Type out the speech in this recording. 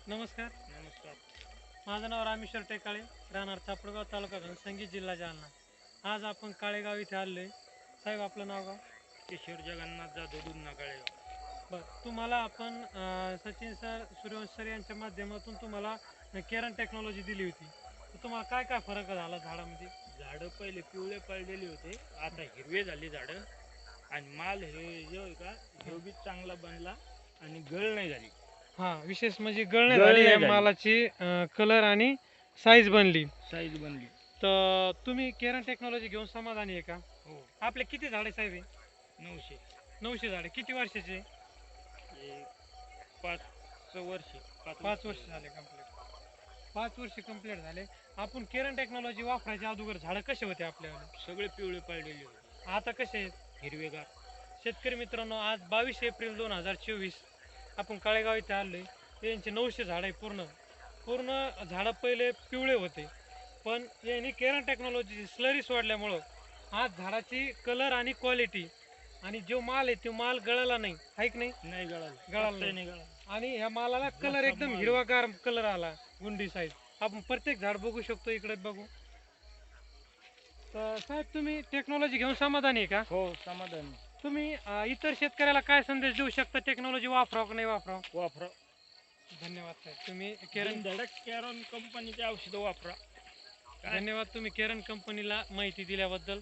नमस्कार. नमस्कार. माझं नाव रामेश्वर टेकाळे, राहणार चापडगाव, तालुका घनसंगी, जिल्हा जालना. आज आपण काळेगाव इथे आलोय. साहेब, आपलं नाव गाव? किशोर जगन्नाथ जाधव दूध नकाळेगाव. बरं, तुम्हाला आपण सचिन सर, सूर्यवंश सर यांच्या माध्यमातून तुम्हाला केरन टेक्नॉलॉजी दिली होती. तर तुम्हाला काय काय फरक झाला झाडामध्ये? झाडं पहिले पिवळे पडलेले होते, आता हिरवे झाले झाडं. आणि माल हे जो आहे का हे बी चांगला बनला आणि गळ नाही झाली. हां, विशेष म्हणजे गळणे गळ झाली, नाही या झाली. मालाची कलर आणि साईज बनली. साईज बनली. तर तुम्ही केरन टेक्नॉलॉजी घेऊन समाधानी आहे का? हो. आपले किती झाडे साहेब आहे? 900. 900 झाडे. किती वर्षाचे? हे 5 वर्ष. 5 वर्ष झाले कंप्लीट. 5 वर्ष कंप्लीट झाले. आपण केरन टेक्नॉलॉजी वापरायच्या अगोदर झाडं कसे होते आपल्याकडे? सगळे पिवळे पडलेले होते, आता कसे आहेत? हिरवेगार. शेतकरी मित्रांनो, आज 22 एप्रिल 2024 आपण काळेगाव इथे आलोय. यांचे 900 झाड आहे. पूर्ण पूर्ण झाडं पहिले पिवळे होते, पण यांनी केरन टेक्नॉलॉजी स्लरी सोडल्यामुळं आज झाडाची कलर आणि क्वालिटी आणि जो माल आहे तो माल गळाला नाही, आहे की नाही? नाही गळाला. गळाला नाही नाही. गळाला. आणि ह्या मालाला कलर जसा एकदम माल. हिरवागार कलर आला, गुंडी साईज. आपण प्रत्येक झाड बघू शकतो, इकडे बघू. तर साहेब, तुम्ही टेक्नॉलॉजी घेऊन समाधानी आहे का? हो, समाधान. तुम्ही इतर शेतकऱ्याला काय संदेश देऊ शकता? टेक्नॉलॉजी वापरावं का नाही वापरावं? वापरा. धन्यवाद साहेब. तुम्ही केरन धडक कॅरॉन कंपनीचे औषधं वापरा. धन्यवाद, तुम्ही केरन कंपनीला माहिती दिल्याबद्दल.